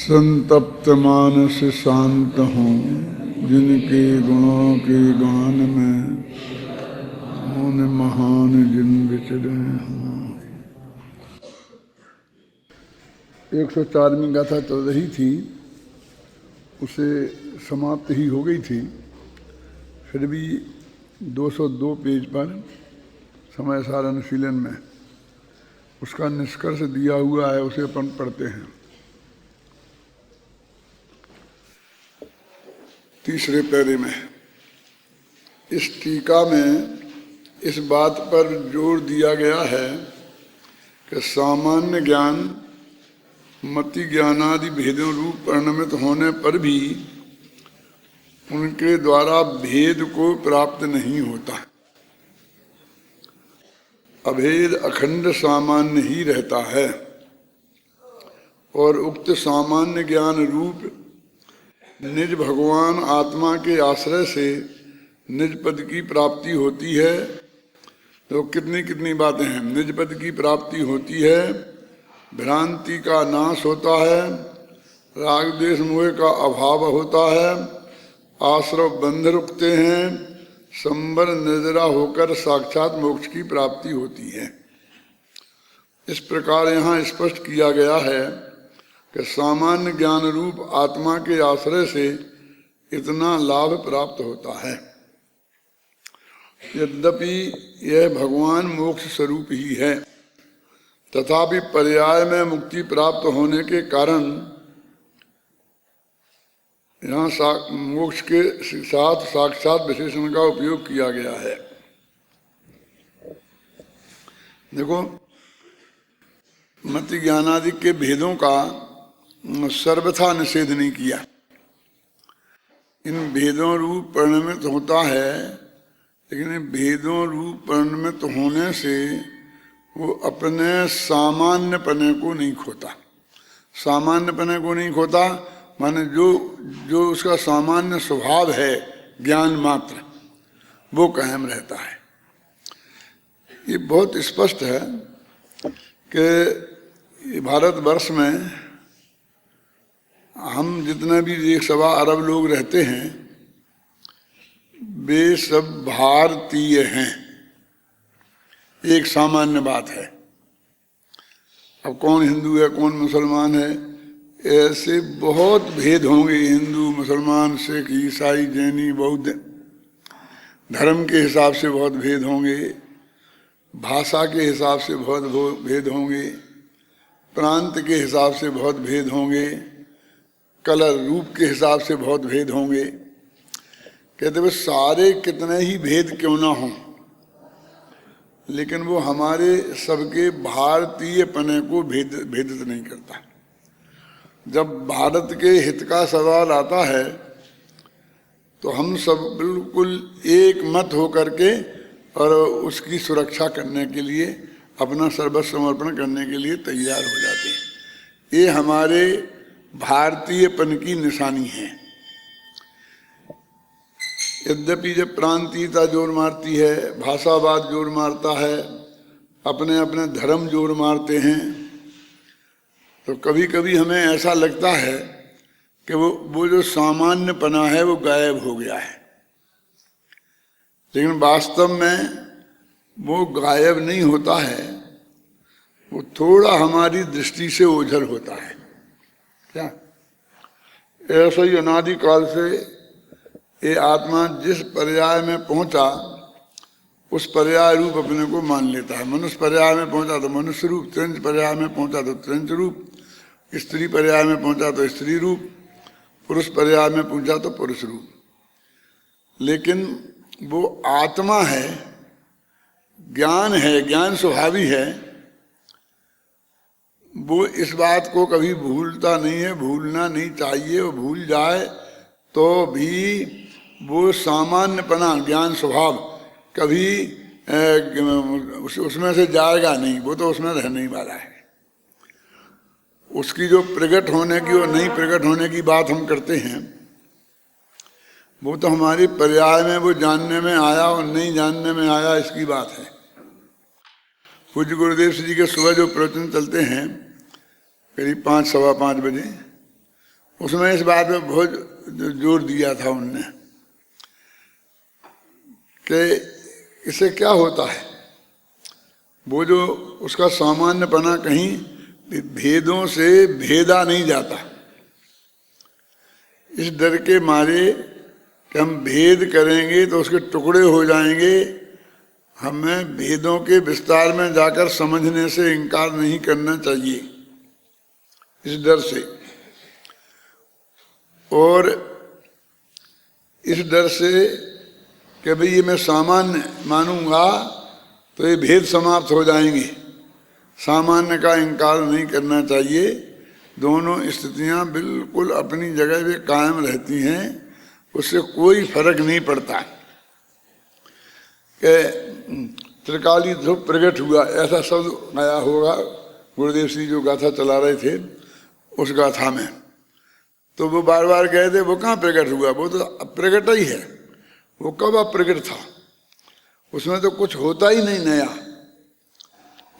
संतप्त मानस शांत हूँ, जिनके गुणों के गान में मौन महान जिन विचरे हूँ। 104वीं गाथा चल रही थी, उसे समाप्त ही हो गई थी, फिर भी 202 पेज पर समय सार अनुशीलन में उसका निष्कर्ष दिया हुआ है, उसे अपन पढ़ते हैं। तीसरे पैरे में इस टीका में इस बात पर जोर दिया गया है कि सामान्य ज्ञान मति ज्ञानादि भेदों रूप परिणमित होने पर भी उनके द्वारा भेद को प्राप्त नहीं होता। अभेद अखंड सामान्य ही रहता है और उक्त सामान्य ज्ञान रूप निज भगवान आत्मा के आश्रय से निज पद की प्राप्ति होती है। तो कितनी कितनी बातें हैं। निज पद की प्राप्ति होती है, भ्रांति का नाश होता है, राग द्वेष मोह का अभाव होता है, आश्रव बंध रुकते हैं, संबर निर्जरा होकर साक्षात मोक्ष की प्राप्ति होती है। इस प्रकार यहाँ स्पष्ट किया गया है कि सामान्य ज्ञान रूप आत्मा के आश्रय से इतना लाभ प्राप्त होता है। यद्यपि यह भगवान मोक्ष स्वरूप ही है, तथापि पर्याय में मुक्ति प्राप्त होने के कारण यहाँ मोक्ष के साथ साक्षात विशेषण का उपयोग किया गया है। देखो, मति ज्ञानादि के भेदों का सर्वथा निषेध नहीं किया। इन भेदों रूप परिणमित होता है, लेकिन इन भेदों रूप परिणमित होने से वो अपने सामान्य पने को नहीं खोता। सामान्य पने को नहीं खोता माने जो उसका सामान्य स्वभाव है ज्ञान मात्र, वो कायम रहता है। ये बहुत स्पष्ट है कि भारतवर्ष में हम जितने भी 1.25 अरब लोग रहते हैं, वे सब भारतीय हैं। एक सामान्य बात है। अब कौन हिंदू है, कौन मुसलमान है, ऐसे बहुत भेद होंगे। हिंदू, मुसलमान, सिख, ईसाई, जैनी, बौद्ध, धर्म के हिसाब से बहुत भेद होंगे, भाषा के हिसाब से बहुत भेद होंगे, प्रांत के हिसाब से बहुत भेद होंगे, कलर रूप के हिसाब से बहुत भेद होंगे। कहते वे सारे कितने ही भेद क्यों ना हों, लेकिन वो हमारे सबके भारतीय पने को भेदित नहीं करता। जब भारत के हित का सवाल आता है तो हम सब बिल्कुल एक मत होकर के और उसकी सुरक्षा करने के लिए अपना सर्वस्व समर्पण करने के लिए तैयार हो जाते हैं। ये हमारे भारतीयपन की निशानी है। यद्यपि जब प्रांतीयता जोर मारती है, भाषावाद जोर मारता है, अपने अपने धर्म जोर मारते हैं, तो कभी कभी हमें ऐसा लगता है कि वो जो सामान्य पना है वो गायब हो गया है। लेकिन वास्तव में वो गायब नहीं होता है, वो थोड़ा हमारी दृष्टि से ओझल होता है। क्या ऐसा ही अनादिकाल से ये आत्मा जिस पर्याय में पहुंचा उस पर्याय रूप अपने को मान लेता है। मनुष्य पर्याय में पहुंचा तो मनुष्य रूप, त्रिंच पर्याय में पहुंचा तो त्रिंच रूप, स्त्री पर्याय में पहुंचा तो स्त्री रूप, पुरुष पर्याय में पहुंचा तो पुरुष रूप। लेकिन वो आत्मा है, ज्ञान है, ज्ञान स्वभावी है, वो इस बात को कभी भूलता नहीं है, भूलना नहीं चाहिए। वो भूल जाए तो भी वो सामान्यपना ज्ञान स्वभाव कभी उसमें से जाएगा नहीं, वो तो उसमें रहने ही वाला है। उसकी जो प्रकट होने की और नहीं प्रकट होने की बात हम करते हैं, वो तो हमारी पर्याय में वो जानने में आया और नहीं जानने में आया, इसकी बात है। पूज्य गुरुदेव जी के सुबह जो प्रवचन चलते हैं करीब 5, सवा 5 बजे, उसमें इस बात पे बहुत जोर दिया था उनने कि इससे क्या होता है, वो जो उसका सामान्यपना कहीं भेदों से भेदा नहीं जाता। इस डर के मारे कि हम भेद करेंगे तो उसके टुकड़े हो जाएंगे, हमें भेदों के विस्तार में जाकर समझने से इनकार नहीं करना चाहिए, इस डर से। और इस डर से कि भाई ये मैं सामान्य मानूंगा तो ये भेद समाप्त हो जाएंगे, सामान्य का इनकार नहीं करना चाहिए। दोनों स्थितियां बिल्कुल अपनी जगह पे कायम रहती हैं, उससे कोई फर्क नहीं पड़ता कि त्रिकाली ध्रुव प्रकट हुआ ऐसा शब्द आया होगा गुरुदेव श्री जो गाथा चला रहे थे उस गाथा में, तो वो बार बार कहे थे वो कहाँ प्रकट हुआ, वो तो अप्रकट ही है। वो कब अप्रकट था, उसमें तो कुछ होता ही नहीं नया,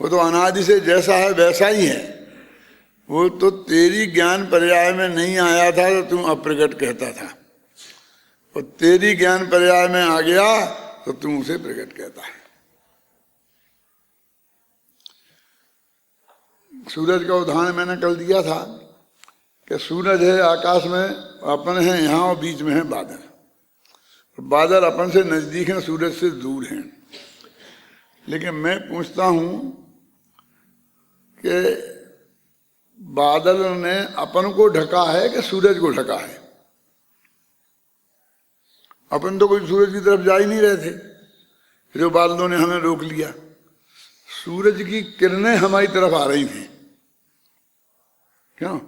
वो तो अनादि से जैसा है वैसा ही है। वो तो तेरी ज्ञान पर्याय में नहीं आया था तो तुम अप्रकट कहता था, और तेरी ज्ञान पर्याय में आ गया तो तुम उसे प्रकट कहता है। सूरज का उदाहरण मैंने कल दिया था कि सूरज है आकाश में, अपन है यहाँ और बीच में है बादल। बादल अपन से नजदीक हैं, सूरज से दूर हैं। लेकिन मैं पूछता हूं कि बादल ने अपन को ढका है कि सूरज को ढका है? अपन तो कोई सूरज की तरफ जा ही नहीं रहे थे, जो बादलों ने हमें रोक लिया। सूरज की किरणें हमारी तरफ आ रही थी, क्यों?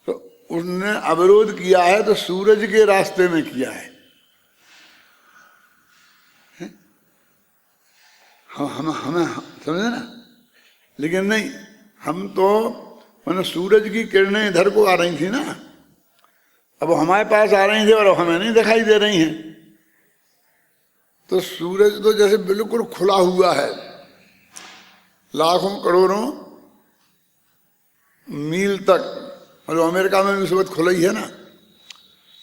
तो उसने अवरोध किया है तो सूरज के रास्ते में किया है। हमें समझे ना? लेकिन नहीं, हम तो मैंने सूरज की किरणें इधर को आ रही थी ना, अब वो हमारे पास आ रही थी और हमें नहीं दिखाई दे रही हैं। तो सूरज तो जैसे बिल्कुल खुला हुआ है, लाखों करोड़ों मील तक, मतलब अमेरिका में भी उस वक्त खुला ही है ना।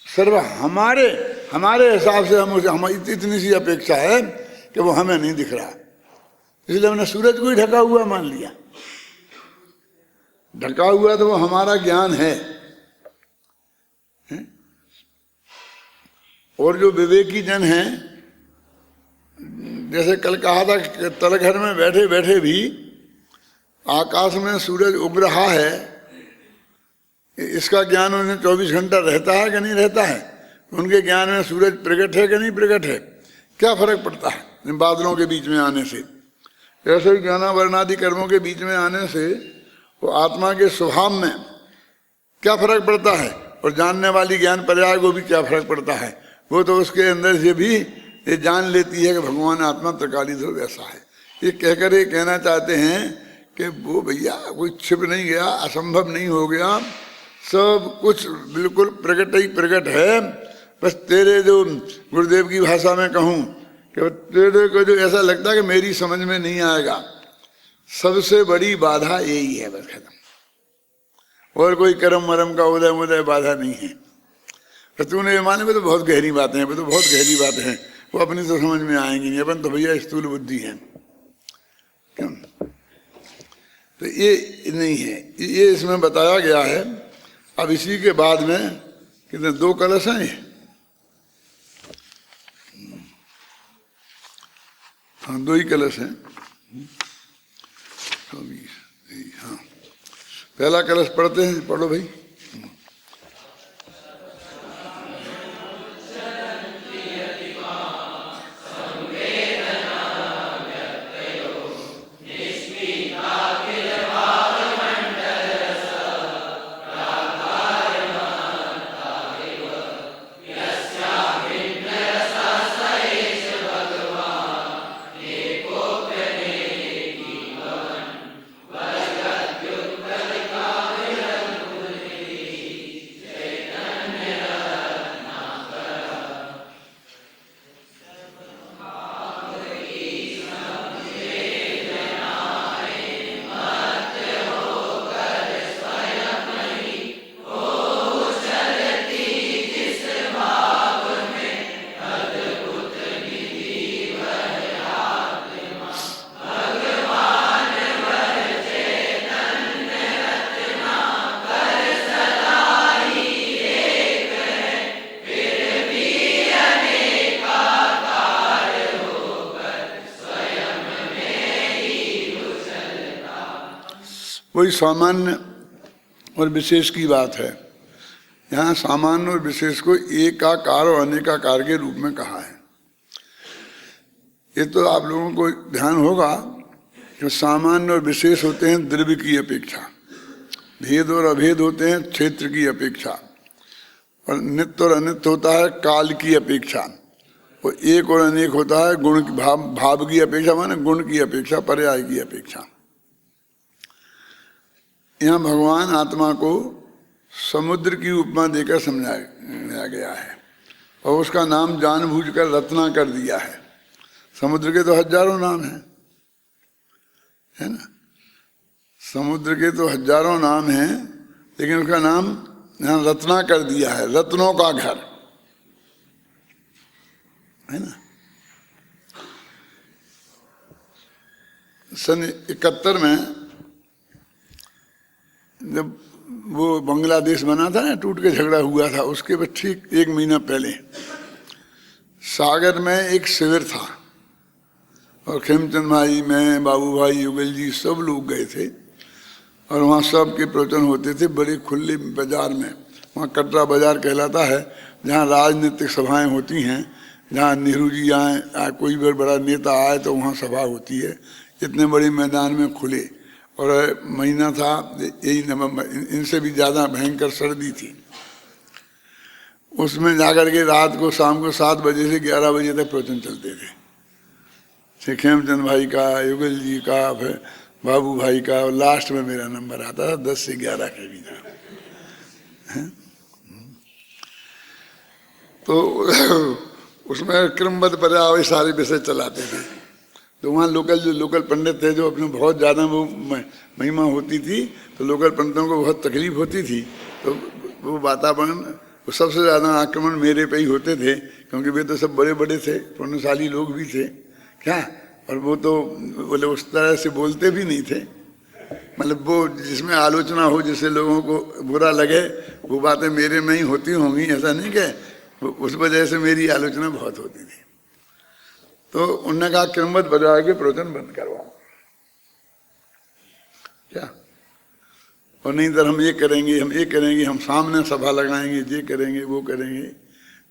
सिर्फ हमारे हिसाब से हमारी इतनी सी अपेक्षा है कि वो हमें नहीं दिख रहा, इसलिए हमने सूरज को ही ढका हुआ मान लिया। ढका हुआ तो वो हमारा ज्ञान है। और जो विवेकी जन हैं, जैसे कल कहा था कि तलघर में बैठे बैठे भी आकाश में सूरज उग रहा है, इसका ज्ञान उन्हें 24 घंटा रहता है कि नहीं रहता है? उनके ज्ञान में सूरज प्रकट है कि नहीं प्रकट है? क्या फर्क पड़ता है इन बादलों के बीच में आने से? ऐसे ही ज्ञानावरणादि कर्मों के बीच में आने से वो आत्मा के स्वभाव में क्या फर्क पड़ता है, और जानने वाली ज्ञान पर्याय को भी क्या फर्क पड़ता है? वो तो उसके अंदर से भी ये जान लेती है कि भगवान आत्मा त्रिकाली ध्रुव ऐसा है। ये कहकर ये कहना चाहते हैं कि वो भैया कोई छिप नहीं गया, असंभव नहीं हो गया, सब कुछ बिल्कुल प्रकट ही प्रकट है। बस तेरे जो गुरुदेव की भाषा में कहूँ कि तेरे को जो ऐसा लगता है कि मेरी समझ में नहीं आएगा, सबसे बड़ी बाधा यही है, बस खत्म। और कोई कर्म मरम का उदय मुदय बाधा नहीं है। तो तूने ये माने, वो तो बहुत गहरी बातें हैं, वो तो बहुत गहरी बातें हैं, वो अपनी तो समझ में आएंगी नहीं, अपन तो भैया स्थूल बुद्धि है। क्यों? तो ये नहीं है, ये इसमें बताया गया है। अब इसी के बाद में कितने 2 कलश हैं, हाँ 2 ही कलश हैं। हाँ, पहला कलश पढ़ते हैं, पढ़ो भाई। कोई सामान्य और विशेष की बात है। यहाँ सामान्य और विशेष को एकाकार और अनेकाकार के रूप में कहा है। ये तो आप लोगों को ध्यान होगा कि सामान्य और विशेष होते हैं द्रव्य की अपेक्षा, भेद और अभेद होते हैं क्षेत्र की अपेक्षा, और नित्य और अनित्य होता है काल की अपेक्षा, और एक और अनेक होता है गुण की भाव की अपेक्षा, माने गुण की अपेक्षा, पर्याय की अपेक्षा। यहाँ भगवान आत्मा को समुद्र की उपमा देकर समझाया गया है और उसका नाम जानबूझकर रत्ना कर दिया है। समुद्र के तो हजारों नाम हैं, है ना, समुद्र के तो हजारों नाम हैं, लेकिन उसका नाम यहाँ रत्ना कर दिया है, रत्नों का घर, है ना। सन 71 में जब वो बांग्लादेश बना था ना, टूट के झगड़ा हुआ था, उसके बाद ठीक 1 महीना पहले सागर में एक शिविर था और खेमचंद भाई, मैं, बाबू भाई, युगल जी, सब लोग गए थे और वहाँ सब के प्रवचन होते थे बड़े खुले बाजार में। वहाँ कटरा बाजार कहलाता है, जहाँ राजनीतिक सभाएं होती हैं, जहाँ नेहरू जी आए, कोई भी बड़ा नेता आए तो वहाँ सभा होती है, इतने बड़े मैदान में खुले। और महीना था यही नवंबर, इनसे भी ज़्यादा भयंकर सर्दी थी। उसमें जाकर के रात को, शाम को 7 बजे से 11 बजे तक प्रवचन चलते थे। खेमचंद भाई का, युगल जी का, फिर बाबू भाई का, और लास्ट में मेरा नंबर आता था 10 से 11 के भी था। तो उसमें क्रमबद्ध पर्याय सारे विषय चलाते थे। तो वहाँ लोकल पंडित थे, जो अपने बहुत ज़्यादा वो महिमा होती थी, तो लोकल पंडितों को बहुत तकलीफ होती थी। तो वो वातावरण, वो सबसे ज़्यादा आक्रमण मेरे पे ही होते थे, क्योंकि वे तो सब बड़े बड़े थे, पुण्यशाली लोग भी थे क्या, और वो तो बोले उस तरह से बोलते भी नहीं थे, मतलब वो जिसमें आलोचना हो, जिससे लोगों को बुरा लगे, वो बातें मेरे में ही होती होंगी, ऐसा नहीं कि उस वजह से मेरी आलोचना बहुत होती थी। तो उन्होंने कहा क्रमबद्ध बजा के प्रवचन बंद करवाओ क्या, और नहीं तो हम ये करेंगे, हम ये करेंगे, हम सामने सभा लगाएंगे, ये करेंगे, वो करेंगे।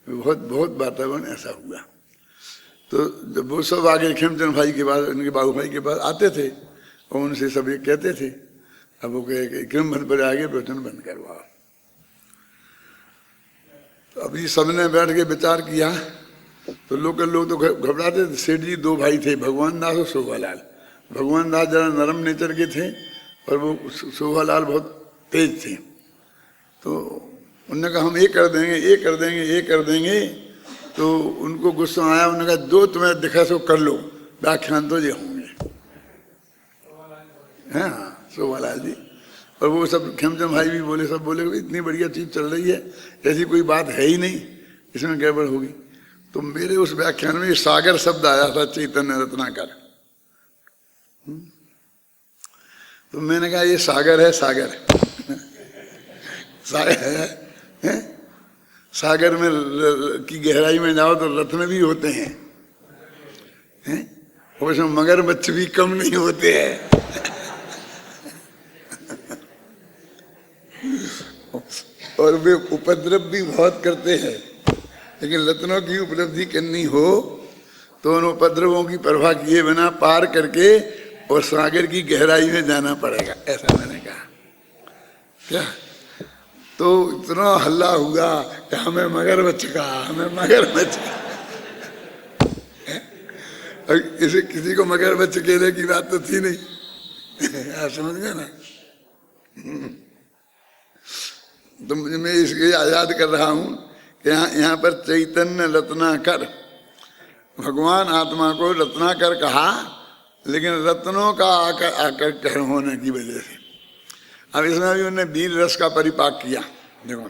बहुत बहुत वातावरण ऐसा हुआ। तो जब वो सब आगे खेमचंद भाई के पास, उनके बाबू भाई के पास आते थे और उनसे सब ये कहते थे, अब वो कहे क्रमबद्ध बजा के प्रवचन बंद करवाओ। तो अभी सबने बैठ के विचार किया, तो लोकल लोग तो घबराते थे। सेठ जी 2 भाई थे, भगवान दास और शोभालाल। भगवान दास जरा नरम नेचर के थे और वो शोभालाल बहुत तेज थे। तो उन्होंने कहा हम ये कर देंगे, ये कर देंगे, ये कर देंगे। तो उनको गुस्सा आया, उन्होंने कहा जो तुम्हें दिखा सो कर लो, व्याख्यान तो ये होंगे। हाँ, शोभालाल जी और वो सब खेमचंद भाई भी बोले, सब बोले इतनी बढ़िया चीज़ चल रही है, ऐसी कोई बात है ही नहीं, इसमें गड़बड़ होगी। तो मेरे उस व्याख्यान में सागर शब्द आया था, चैतन्य रत्नाकर। तो मैंने कहा ये सागर है, सागर सागर है? सागर में की गहराई में जाओ तो रत्न भी होते हैं, और उसमें मगरमच्छ भी कम नहीं होते हैं। और वे उपद्रव भी बहुत करते हैं, लेकिन रत्नों की उपलब्धि करनी हो तो उन उपद्रवों की परवाह किए बिना पार करके और सागर की गहराई में जाना पड़ेगा, ऐसा मैंने कहा। क्या तो इतना हल्ला हुआ कि हमें मगरमच्छ कहा, हमें मगरमच्छ कहा। इसे किसी को मगरमच्छ कहने की बात तो थी नहीं, आप समझ गए ना। तो मैं इसलिए याद कर रहा हूँ कि यहाँ पर चैतन्य रत्नाकर, भगवान आत्मा को रत्नाकर कहा, लेकिन रत्नों का आकर होने की वजह से। अब इसमें भी उन्होंने वीर रस का परिपाक किया। देखो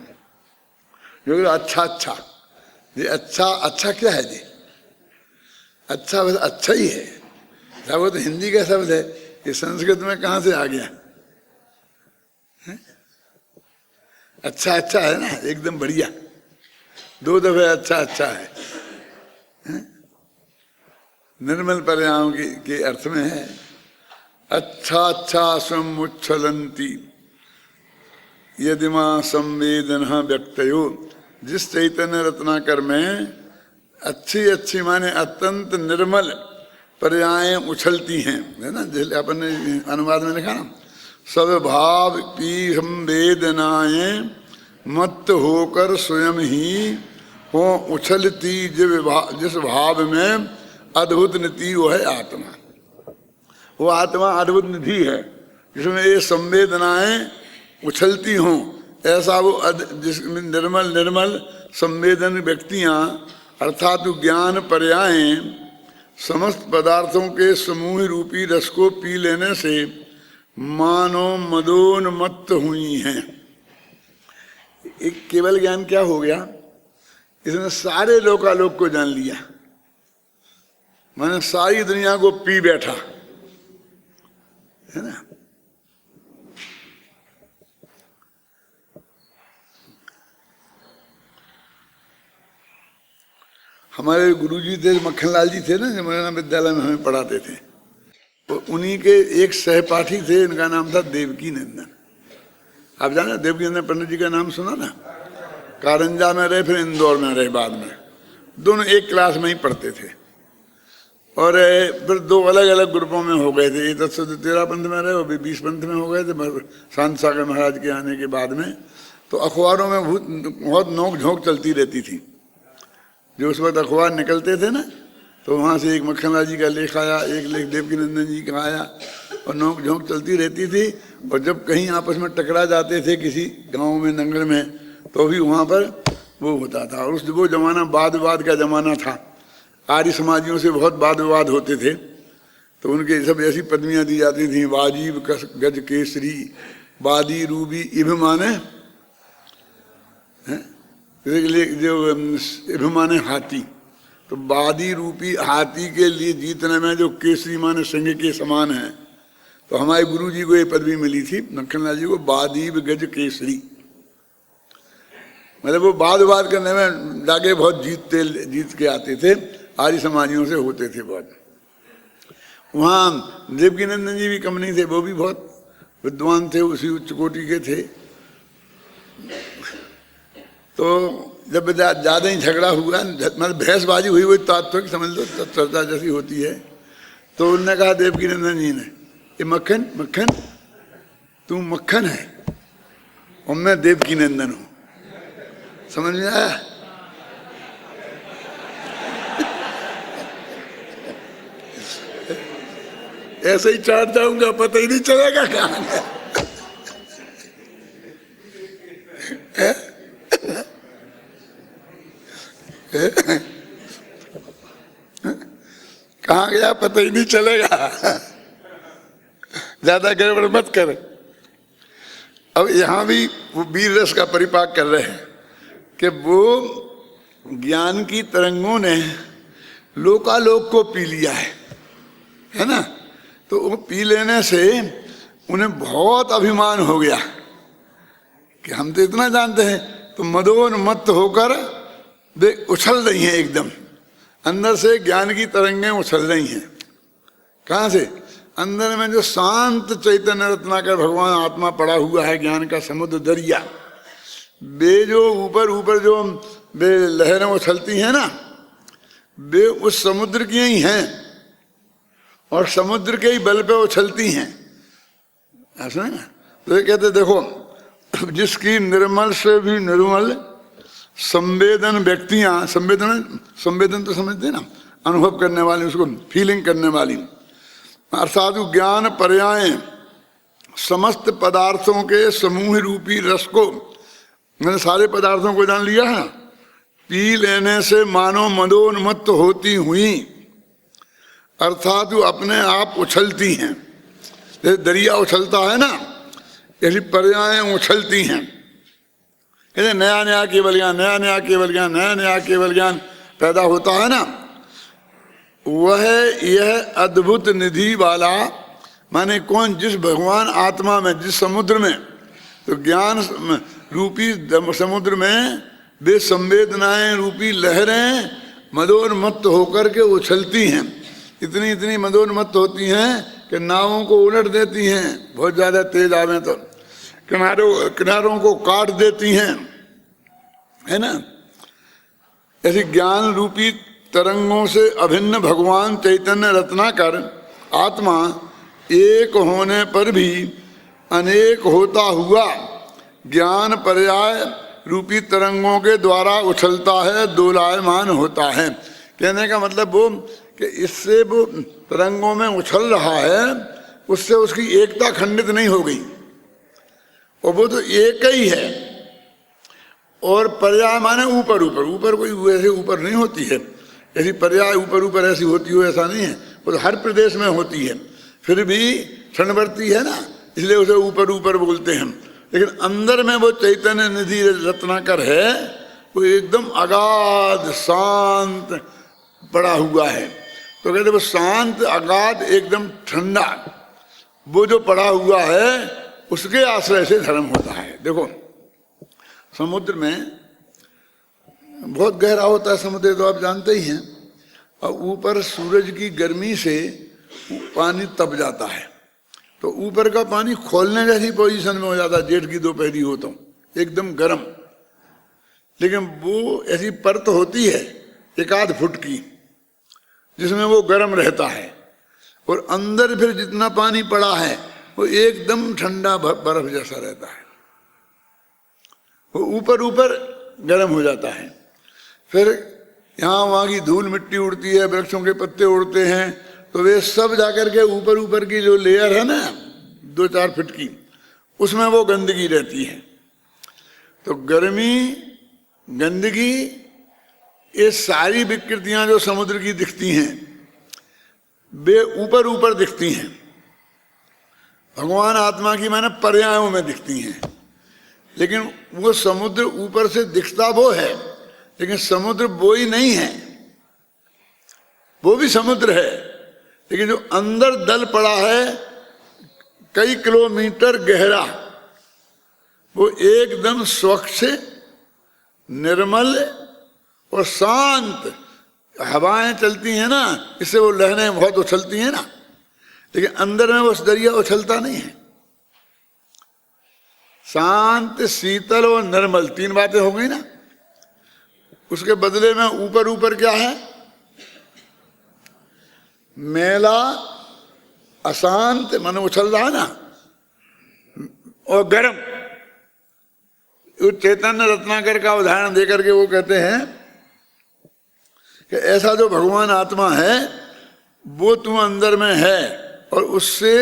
जो अच्छा अच्छा, ये अच्छा अच्छा क्या है जी? अच्छा बस अच्छा ही है, वो तो हिंदी का शब्द है, ये संस्कृत में कहाँ से आ गया? अच्छा अच्छा है ना, एकदम बढ़िया। 2 दफे अच्छा अच्छा है, निर्मल पर्यायों के अर्थ में है। अच्छा अच्छा समुच्छलंती यदिमा संवेदना व्यक्तयो। जिस चैतन्य रत्नाकर में अच्छी अच्छी माने अत्यंत निर्मल पर्याय उछलती हैं, है ना, जैसे अपन ने अनुवाद में लिखा ना, सब भाव की संवेदनाएं मत होकर स्वयं ही हो उछलती जिस भाव में अद्भुत निधि वो है आत्मा। वो आत्मा अद्भुत निधि है जिसमें ये संवेदनाएं उछलती हों, ऐसा वो जिसमें निर्मल निर्मल संवेदन व्यक्तियां अर्थात ज्ञान पर्यायें समस्त पदार्थों के समूह रूपी रस को पी लेने से मानो मदोन्मत्त हुई हैं। एक केवल ज्ञान क्या हो गया, इसने सारे लोकालोक को जान लिया, मैंने सारी दुनिया को पी बैठा, है ना। हमारे गुरुजी थे मक्खनलाल जी थे ना, जो मौलाना विद्यालय में हमें पढ़ाते थे, तो उन्हीं के एक सहपाठी थे, इनका नाम था देवकी नंदन। आप जाने देवकी नंदन पंडित जी का नाम सुना ना, कारंजा में रहे, फिर इंदौर में रहे, बाद में दोनों एक क्लास में ही पढ़ते थे। और फिर दो अलग अलग ग्रुपों में हो गए थे, ये 1013 पंथ में रहे, वो भी 20 पंथ में हो गए थे शांत सागर महाराज के आने के बाद में। तो अखबारों में बहुत नोक झोंक चलती रहती थी, जो उस वक्त अखबार निकलते थे ना, तो वहाँ से एक मक्खनलाल जी का लेख आया, एक लेख देवकी नंदन जी का आया, और नोक झोंक चलती रहती थी। और जब कहीं आपस में टकरा जाते थे किसी गांव में नंगल में, तो भी वहाँ पर वो होता था। और वो जमाना वाद विवाद का जमाना था, आर्य समाजियों से बहुत वाद विवाद होते थे, तो उनके सब ऐसी पदवियाँ दी जाती थी, वाजीब गज केसरी वादी रूबी इभ माने जो इभ माने हाथी, तो वादी रूपी हाथी के लिए जीतने में जो केसरी माने सिंह के समान है, तो हमारे गुरु जी को ये पदवी मिली थी मक्खनलाल जी को, वादीब गज केसरी। मतलब वो वाद विवाद करने में जाके बहुत जीत के आते थे, आर्य समाजियों से होते थे बहुत। वहाँ देवकी नंदन जी भी कम नहीं थे, वो भी बहुत विद्वान थे, उसी उच्च कोटि के थे। तो जब ज़्यादा ही झगड़ा हुआ, मतलब बहसबाजी हुई, वही तात्विक समझ लो, चर्चा जैसी होती है, तो उन्होंने कहा देवकी नंदन जी ने, ये मक्खन मक्खन तू मक्खन है और मैं देवकी नंदन हूँ, समझ में आया? ऐसे ही चाट जाऊंगा, पता ही नहीं चलेगा कहाँ है। कहाँ गया पता ही नहीं चलेगा, ज्यादा गड़बड़ मत कर। अब यहाँ भी वो वीर रस का परिपाक कर रहे हैं कि वो ज्ञान की तरंगों ने लोकालोक को पी लिया है ना। तो वो पी लेने से उन्हें बहुत अभिमान हो गया कि हम तो इतना जानते हैं, तो मदोन्मत्त होकर वे उछल रही हैं, एकदम अंदर से ज्ञान की तरंगें उछल रही हैं। कहाँ से? अंदर में जो शांत चैतन्य रत्नाकर भगवान आत्मा पड़ा हुआ है, ज्ञान का समुद्र दरिया, वे जो ऊपर ऊपर जो वे लहरें उछलती हैं ना, वे उस समुद्र की ही हैं और समुद्र के ही बल पे उछलती हैं, ऐसा है ना। तो ये कहते देखो, जिसकी निर्मल से भी निर्मल संवेदन व्यक्तियां, संवेदन तो समझते ना, अनुभव करने वाली, उसको फीलिंग करने वाली, अर्थात ज्ञान पर्याय समस्त पदार्थों के समूह रूपी रस को, मैंने सारे पदार्थों को जान लिया है, पी लेने से मानो मदोन्मत्त होती हुई, अर्थात वो अपने आप उछलती हैं, जैसे दरिया उछलता है ना, ऐसी पर्यायें उछलती हैं। कहते नया नया केवल ज्ञान, नया नया केवल ज्ञान, नया नया केवल ज्ञान पैदा होता है ना, वह यह अद्भुत निधि वाला, माने कौन? जिस भगवान आत्मा में, जिस समुद्र में, तो ज्ञान रूपी समुद्र में वे संवेदनाएं रूपी लहरें मदोन्मत्त होकर के उछलती हैं, इतनी इतनी मदोन्मत्त होती हैं कि नावों को उलट देती हैं, बहुत ज्यादा तेज आवे तो किनारों को काट देती हैं, है ना। ऐसी ज्ञान रूपी तरंगों से अभिन्न भगवान चैतन्य रत्नाकर आत्मा एक होने पर भी अनेक होता हुआ ज्ञान पर्याय रूपी तरंगों के द्वारा उछलता है, दोलायमान होता है। कहने का मतलब वो कि इससे वो तरंगों में उछल रहा है, उससे उसकी एकता खंडित नहीं हो गई, और वो तो एक ही है। और पर्याय माने ऊपर ऊपर, ऊपर कोई वैसे ऊपर नहीं होती है, ऐसी पर्याय ऊपर ऊपर ऐसी होती हो ऐसा नहीं है, वो तो हर प्रदेश में होती है, फिर भी क्षणवर्ती है ना, इसलिए उसे ऊपर ऊपर बोलते हैं। लेकिन अंदर में वो चैतन्य निधि रत्नाकर है, वो एकदम अगाध शांत पड़ा हुआ है। तो कहते वो शांत अगाध एकदम ठंडा वो जो पड़ा हुआ है, उसके आश्रय से धर्म होता है। देखो समुद्र में बहुत गहरा होता है समुद्र, तो आप जानते ही हैं, और ऊपर सूरज की गर्मी से पानी तप जाता है, तो ऊपर का पानी खोलने जैसी पोजीशन में हो जाता है, जेठ की दोपहरी हो तो एकदम गर्म। लेकिन वो ऐसी परत होती है 1-8 फुट की, जिसमें वो गर्म रहता है, और अंदर फिर जितना पानी पड़ा है वो एकदम ठंडा बर्फ जैसा रहता है। वो ऊपर ऊपर गर्म हो जाता है, फिर यहाँ वहाँ की धूल मिट्टी उड़ती है, वृक्षों के पत्ते उड़ते हैं, तो वे सब जाकर के ऊपर ऊपर की जो लेयर है ना 2-4 फीट की, उसमें वो गंदगी रहती है। तो गर्मी, गंदगी, ये सारी विकृतियां जो समुद्र की दिखती हैं वे ऊपर ऊपर दिखती हैं, भगवान आत्मा की माने पर्यायों में दिखती हैं। लेकिन वो समुद्र ऊपर से दिखता वो है, लेकिन समुद्र वो ही नहीं है, वो भी समुद्र है, लेकिन जो अंदर दल पड़ा है कई किलोमीटर गहरा, वो एकदम स्वच्छ, निर्मल और शांत। हवाएं चलती हैं ना, इससे वो लहरें बहुत उछलती हैं ना, लेकिन अंदर में वो दरिया उछलता नहीं है। शांत, शीतल और निर्मल, 3 बातें हो गई ना। उसके बदले में ऊपर ऊपर क्या है? मेला, अशांत मन उछल रहा है ना, और गर्म। चैतन्य रत्नाकर का उदाहरण देकर के वो कहते हैं कि ऐसा जो भगवान आत्मा है वो तुम अंदर में है, और उससे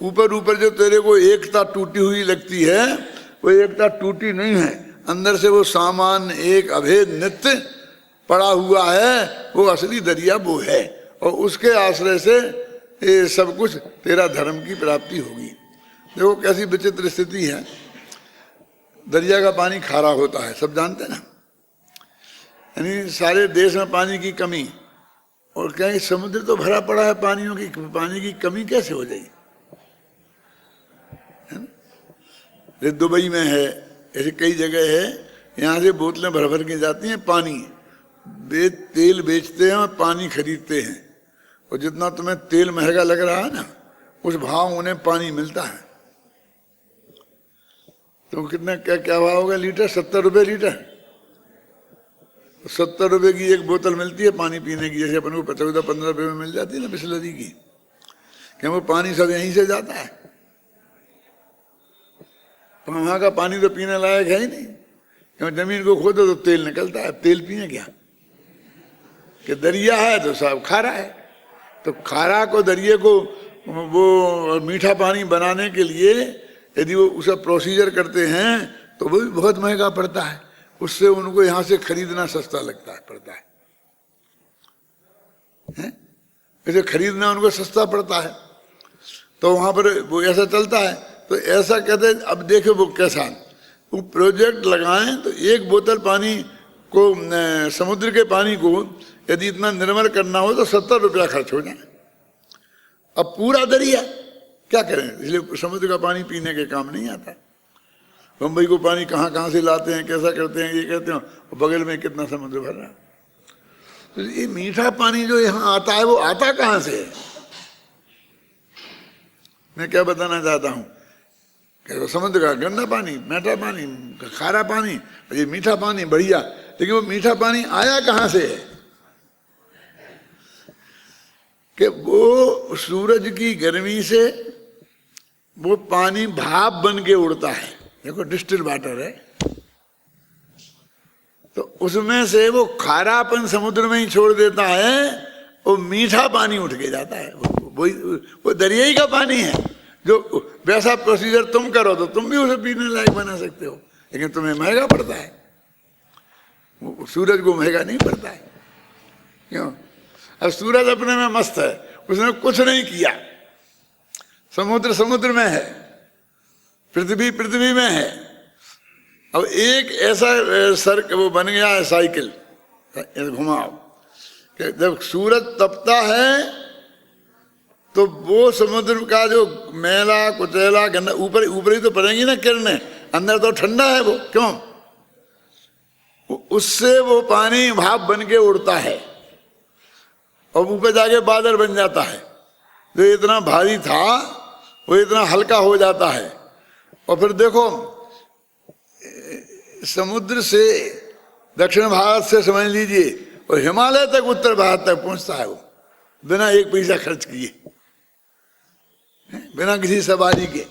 ऊपर ऊपर जो तेरे को एकता टूटी हुई लगती है, वो एकता टूटी नहीं है, अंदर से वो सामान्य एक अभेद नित्य पड़ा हुआ है, वो असली दरिया वो है, और उसके आश्रय से ये सब कुछ तेरा धर्म की प्राप्ति होगी। देखो कैसी विचित्र स्थिति है, दरिया का पानी खारा होता है, सब जानते हैं ना, यानी सारे देश में पानी की कमी, और क्या है समुद्र तो भरा पड़ा है पानियों की, पानी की कमी कैसे हो जाएगी? दुबई में है, ऐसे कई जगह है, यहाँ से बोतलें भर भर के जाती हैं पानी, वे तेल बेचते हैं और पानी खरीदते हैं, और जितना तुम्हें तेल महंगा लग रहा है ना, उस भाव उन्हें पानी मिलता है। तो कितना क्या भाव होगा लीटर? 70 रुपये लीटर। 70 रुपये की एक बोतल मिलती है पानी पीने की, जैसे अपन को 14-15 रुपये में मिल जाती है ना बिस्लरी की। क्या वो पानी सब यहीं से जाता है? वहाँ का पानी तो पीने लायक है ही नहीं, क्यों जमीन को खोदो तो तेल निकलता है, तेल पिए क्या? कि दरिया है तो सब खारा है, तो खारा को दरिया को वो मीठा पानी बनाने के लिए यदि वो उसका प्रोसीजर करते हैं तो वो भी बहुत महंगा पड़ता है, उससे उनको यहाँ से खरीदना सस्ता लगता है, पड़ता है, इसे खरीदना उनको सस्ता पड़ता है, तो वहाँ पर वो ऐसा चलता है। तो ऐसा कहते हैं, अब देखो वो कैसा, वो प्रोजेक्ट लगाएं तो एक बोतल पानी को, समुद्र के पानी को यदि इतना निर्मल करना हो तो 70 रुपया खर्च हो जाए। अब पूरा दरिया क्या करें, इसलिए समुद्र का पानी पीने के काम नहीं आता। बम्बई को पानी कहाँ कहाँ से लाते हैं, कैसा करते हैं, ये कहते हैं, बगल में कितना समुद्र भर रहा है। तो ये मीठा पानी जो यहाँ आता है वो आता कहाँ से है? मैं क्या बताना चाहता हूं कि समुद्र का गंदा पानी, मीठा पानी, खारा पानी, ये मीठा पानी बढ़िया, लेकिन वो मीठा पानी आया कहां से है? कि वो सूरज की गर्मी से वो पानी भाप बन के उड़ता है। देखो डिस्टिल वाटर है, तो उसमें से वो खारापन समुद्र में ही छोड़ देता है, वो मीठा पानी उठ के जाता है। वो दरियाई का पानी है। जो वैसा प्रोसीजर तुम करो तो तुम भी उसे पीने लायक बना सकते हो, लेकिन तुम्हें महंगा पड़ता है, सूरज को महंगा नहीं पड़ता है। क्यों? अब सूरज अपने में मस्त है, उसने कुछ नहीं किया। समुद्र समुद्र में है, पृथ्वी पृथ्वी में है। अब एक ऐसा सर्क वो बन गया है साइकिल, घुमाओ, कि जब सूरज तपता है तो वो समुद्र का जो मैला कुचैला गंदा ऊपर ऊपर ही तो पड़ेंगी ना किरणें, अंदर तो ठंडा है वो। क्यों? उससे वो पानी भाप बन के उड़ता है और ऊपर जाके बादल बन जाता है। जो इतना भारी था वो इतना हल्का हो जाता है। और फिर देखो समुद्र से दक्षिण भारत से समझ लीजिए और हिमालय तक उत्तर भारत तक पहुंचता है वो, बिना एक पैसा खर्च किए, बिना किसी सवारी के।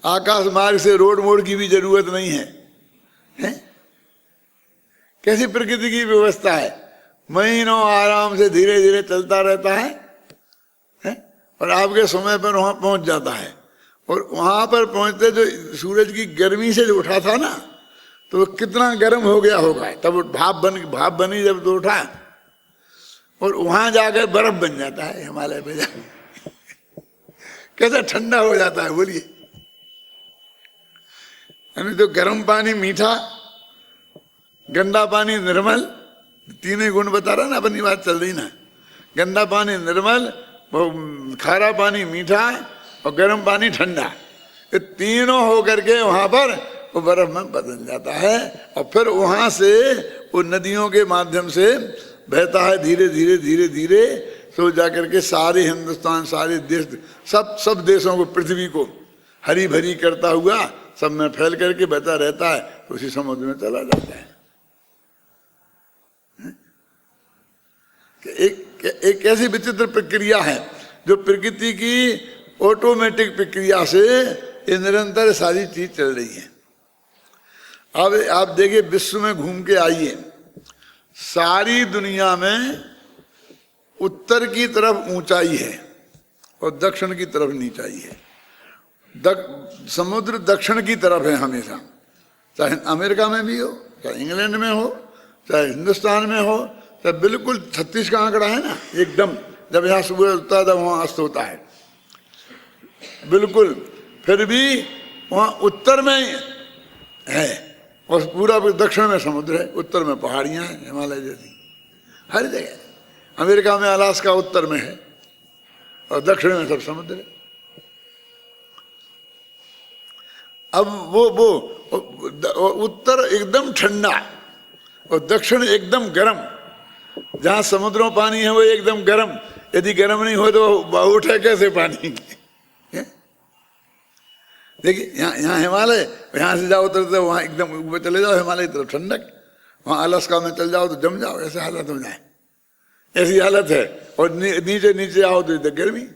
आकाश मार्ग से रोड मोड़ की भी जरूरत नहीं है। कैसी प्रकृति की व्यवस्था है, महीनों आराम से धीरे धीरे चलता रहता है और आपके समय पर वहां पहुंच जाता है। और वहां पर पहुंचते जो सूरज की गर्मी से जो उठा था ना, तो वो कितना गर्म हो गया होगा, तब भाप बनी जब तो उठा, और वहां जाकर बर्फ बन जाता है हिमालय पे जाकर। कैसा ठंडा हो जाता है बोलिए। यानी तो गर्म पानी मीठा, गंदा पानी निर्मल, तीनों ही गुण बता रहा ना, अपनी बात चल रही ना। गंदा पानी निर्मल, खारा पानी मीठा और गर्म पानी ठंडा, ये तीनों होकर के वहां पर वो बर्फ में बदल जाता है। और फिर वहां से वो नदियों के माध्यम से बहता है धीरे धीरे धीरे धीरे, तो जाकर के सारे हिंदुस्तान, सारे देश, सब देशों को, पृथ्वी को हरी भरी करता हुआ सब में फैल करके बहता रहता है, तो उसी समुद्र में चला जाता है। एक ऐसी विचित्र प्रक्रिया है जो प्रकृति की ऑटोमेटिक प्रक्रिया से ये निरंतर सारी चीज चल रही है। अब आप देखिए, विश्व में घूम के आइए, सारी दुनिया में उत्तर की तरफ ऊंचाई है और दक्षिण की तरफ नीचाई है। समुद्र दक्षिण की तरफ है हमेशा, चाहे अमेरिका में भी हो, चाहे इंग्लैंड में हो, चाहे हिंदुस्तान में हो, चाहे बिल्कुल 36 का आंकड़ा है ना, एकदम जब यहाँ सूरज उगता है तब वहाँ अस्त होता है बिल्कुल। फिर भी वहाँ उत्तर में है और पूरा दक्षिण में समुद्र है, उत्तर में पहाड़ियाँ हैं हिमालय जैसी, हर जगह। अमेरिका में अलास्का उत्तर में है और दक्षिण में सब समुद्र है। अब वो उत्तर एकदम ठंडा और दक्षिण एकदम गर्म। जहाँ समुद्रों पानी है वो एकदम गर्म, यदि गर्म नहीं हो तो उठे कैसे पानी। देखिए यहाँ हिमालय, यहाँ से जाओ उतरते वहाँ एकदम ऊपर चले जाओ हिमालय की तरफ ठंडक, वहाँ अलास्का में चल जाओ तो जम जाओ, ऐसे हालत हो जाए, ऐसी हालत है। और नीचे नीचे आओ तो इधर गर्मी।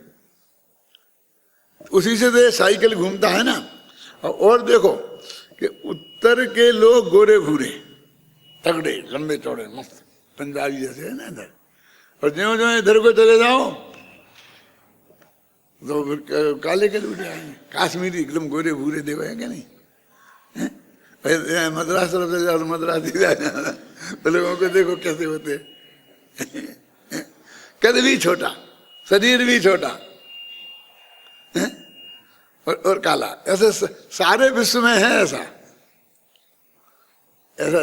उसी से तो साइकिल घूमता है ना। और देखो कि उत्तर के लोग गोरे भूरे, तगड़े, लंबे चौड़े, मस्त पंजाबी जैसे है ना इधर, और ज्यों ज्यों इधर को चले जाओ तो फिर काले के लूटे आएंगे। काश्मीरी एकदम गोरे भूरे देखो है क्या नहीं? मद्रास तरफ से जाओ तो मद्रासी तो लोगों को देखो कैसे होते, कद भी छोटा, शरीर भी छोटा और काला। ऐसे सारे विश्व में है ऐसा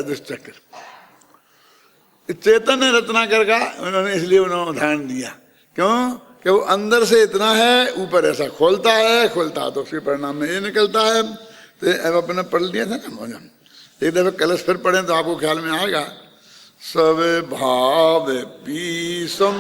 दुष्चक्र। चैतन्य रत्नाकर का उन्होंने इसलिए उदाहरण दिया, क्यों कि वो अंदर से इतना है, ऊपर ऐसा खोलता है तो उसके परिणाम में ये निकलता है। तो अब अपने पढ़ लिया था ना भोजन, एक दफे कलश फिर पढ़ें तो आपको ख्याल में आएगा। सब भाव पीसम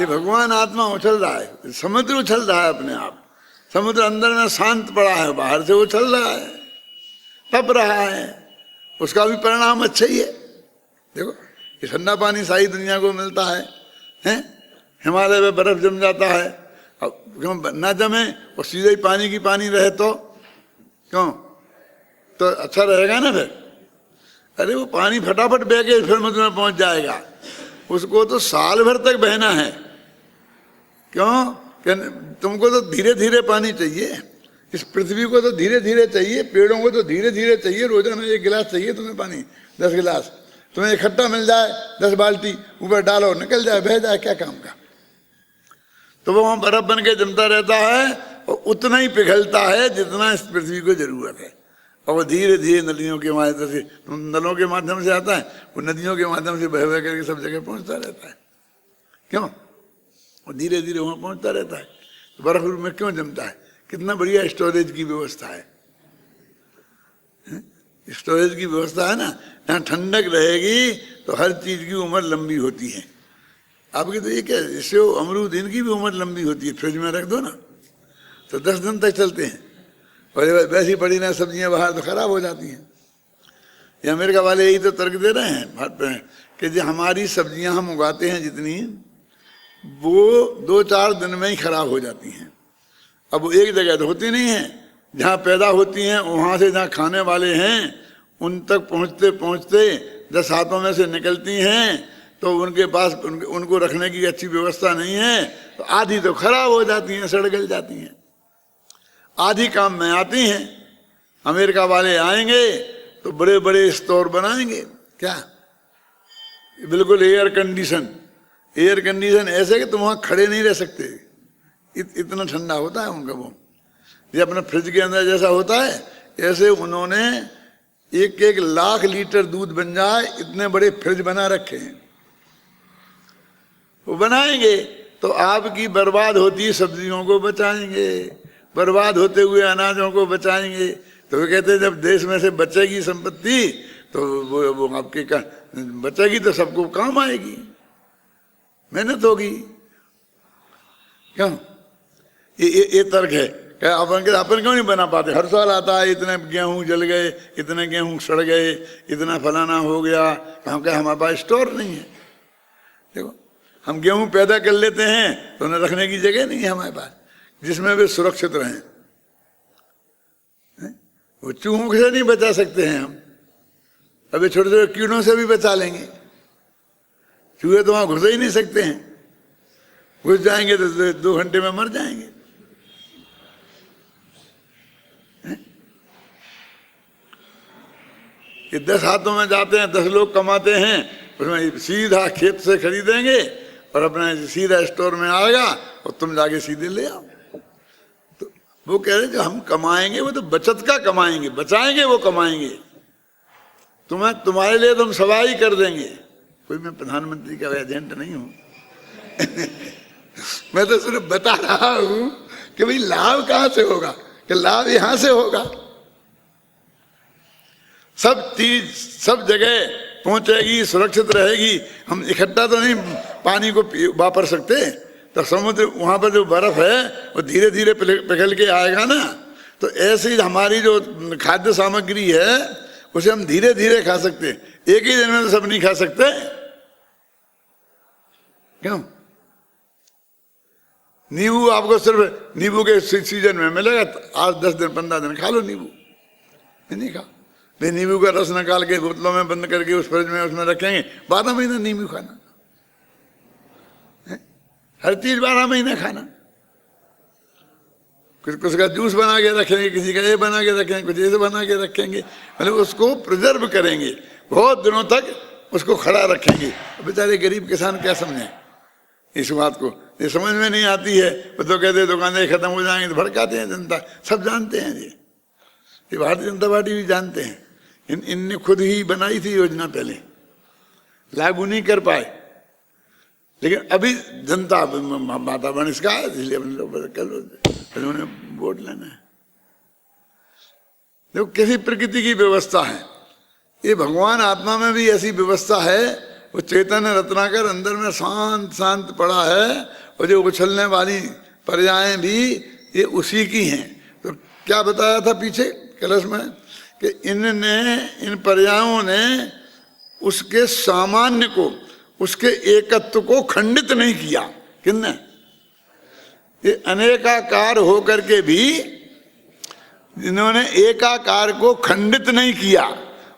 ये भगवान आत्मा उछल रहा है, समुद्र उछल रहा है अपने आप। समुद्र अंदर में शांत पड़ा है, बाहर से उछल रहा है, तप रहा है, उसका भी परिणाम अच्छा ही है। देखो ये ठंडा पानी सारी दुनिया को मिलता है, हैं? हिमालय में बर्फ जम जाता है, अब क्यों ना जमे और सीधे ही पानी की पानी रहे तो क्यों, तो अच्छा रहेगा ना फिर। अरे वो पानी फटाफट बह के फिर समुद्र में पहुंच जाएगा, उसको तो साल भर तक बहना है। क्यों? तुमको तो धीरे धीरे पानी चाहिए, इस पृथ्वी को तो धीरे धीरे चाहिए, पेड़ों को तो धीरे धीरे चाहिए। रोजाना 1 गिलास चाहिए तुम्हें पानी, 10 गिलास तुम्हें इकट्ठा मिल जाए, 10 बाल्टी ऊपर डालो, निकल जाए, बह जाए, क्या काम का। तो वो वहां बर्फ बन के जमता रहता है और उतना ही पिघलता है जितना इस पृथ्वी को जरूरत है। और वो धीरे धीरे नदियों के माध्यम से, नलों के माध्यम से आता है, वो नदियों के माध्यम से बह बह करके सब जगह पहुंचता रहता है। क्यों? वो धीरे धीरे वहां पहुंचता रहता है। तो बर्फ में क्यों जमता है? कितना बढ़िया स्टोरेज की व्यवस्था है। स्टोरेज की व्यवस्था है ना, यहाँ ठंडक रहेगी तो हर चीज की उम्र लंबी होती है। आपकी तो ये क्या, इससे अमरूद इनकी भी उम्र लंबी होती है, फ्रिज में रख दो ना तो 10 दिन तक चलते हैं। और वैसी पड़ी ना सब्जियां बाहर तो खराब हो जाती हैं। ये अमेरिका वाले यही तो तर्क दे रहे हैं भारत में कि जो हमारी सब्जियां हम उगाते हैं जितनी, वो 2-4 दिन में ही खराब हो जाती हैं। अब वो एक जगह तो होती नहीं है, जहाँ पैदा होती हैं वहाँ से जहाँ खाने वाले हैं उन तक पहुँचते पहुँचते 10 हाथों में से निकलती हैं, तो उनके पास उनको रखने की अच्छी व्यवस्था नहीं है, तो आधी तो खराब हो जाती हैं, सड़ गल जाती हैं, आधी काम में आती हैं। अमेरिका वाले आएंगे तो बड़े बड़े स्टोर बनाएंगे, क्या बिल्कुल एयर कंडीशन ऐसे कि तुम वहाँ खड़े नहीं रह सकते, इतना ठंडा होता है उनका। वो ये अपना फ्रिज के अंदर जैसा होता है, ऐसे उन्होंने 1-1 लाख लीटर दूध बन जाए इतने बड़े फ्रिज बना रखे हैं। वो बनाएंगे तो आपकी बर्बाद होती सब्जियों को बचाएंगे, बर्बाद होते हुए अनाजों को बचाएंगे। तो वो कहते हैं जब देश में से बचेगी संपत्ति तो वो आपके बचेगी तो सबको काम आएगी, मेहनत होगी। क्यों? ये तर्क है। क्या अपन क्यों नहीं बना पाते? हर साल आता है, इतने गेहूं जल गए, इतने गेहूं सड़ गए, इतना फलाना हो गया। हम क्या हमारे पास स्टोर नहीं है? देखो हम गेहूं पैदा कर लेते हैं तो उन्हें रखने की जगह नहीं है हमारे पास जिसमें वे सुरक्षित रहें। वो चूहों से नहीं बचा सकते हैं हम, अभी छोटे छोटे कीड़ों से भी बचा लेंगे। चूहे तो वहां घुस ही नहीं सकते हैं, घुस जाएंगे तो 2 घंटे में मर जाएंगे। ये 10 हाथों में जाते हैं, 10 लोग कमाते हैं, उसमें सीधा खेत से खरीदेंगे और अपना सीधा स्टोर में आएगा और तुम जाके सीधे ले आओ। तो वो कह रहे जो हम कमाएंगे वो तो बचत का कमाएंगे, बचाएंगे वो कमाएंगे। तुम्हारे लिए तो हम सवाई कर देंगे। कोई मैं प्रधानमंत्री का एजेंट नहीं हूं मैं तो सिर्फ बता रहा हूं कि भाई लाभ कहां से होगा, कि लाभ यहां से होगा। सब चीज सब जगह पहुंचेगी, सुरक्षित रहेगी। हम इकट्ठा तो नहीं पानी को वापर सकते, तो समुद्र वहां पर जो बर्फ है वो धीरे धीरे पिघल के आएगा ना। तो ऐसे ही हमारी जो खाद्य सामग्री है उसे हम धीरे धीरे खा सकते हैं, एक ही दिन में तो सब नहीं खा सकते। क्यों? नींबू आपको सिर्फ नींबू के सीजन में मिलेगा, 8-10 दिन 15 दिन खा लो नींबू, नहीं खा। नहीं नींबू का रस निकाल के बोतलों में बंद करके उस फ्रिज में उसमें रखेंगे, 12 महीना नींबू खाना, हर चीज 12 महीना खाना। कुछ का जूस बना के रखेंगे, किसी का ये बना के रखेंगे, कुछ ऐसे बना के रखेंगे, मतलब उसको प्रिजर्व करेंगे, बहुत दिनों तक उसको खड़ा रखेंगे। बेचारे गरीब किसान क्या समझे इस बात को? ये समझ में नहीं आती है। वो तो कहते दुकानें खत्म हो जाएंगे तो भड़काते हैं जनता, सब जानते हैं ये भारतीय जनता पार्टी भी जानते हैं। इनने खुद ही बनाई थी योजना, पहले लागू नहीं कर पाए, लेकिन अभी जनता वातावरण इसका है, इसलिए उन्होंने वोट लेना है। देखो कैसी प्रकृति की व्यवस्था है। ये भगवान आत्मा में भी ऐसी व्यवस्था है वो चैतन्य रत्नाकर अंदर में शांत शांत पड़ा है, और जो उछलने वाली पर्यायें भी ये उसी की हैं। तो क्या बताया था पीछे कलश में कि इन पर्यायों ने उसके सामान्य को, उसके एकत्व को खंडित नहीं किया। किसने? ये अनेकाकार होकर के भी जिन्होंने एकाकार को खंडित नहीं किया,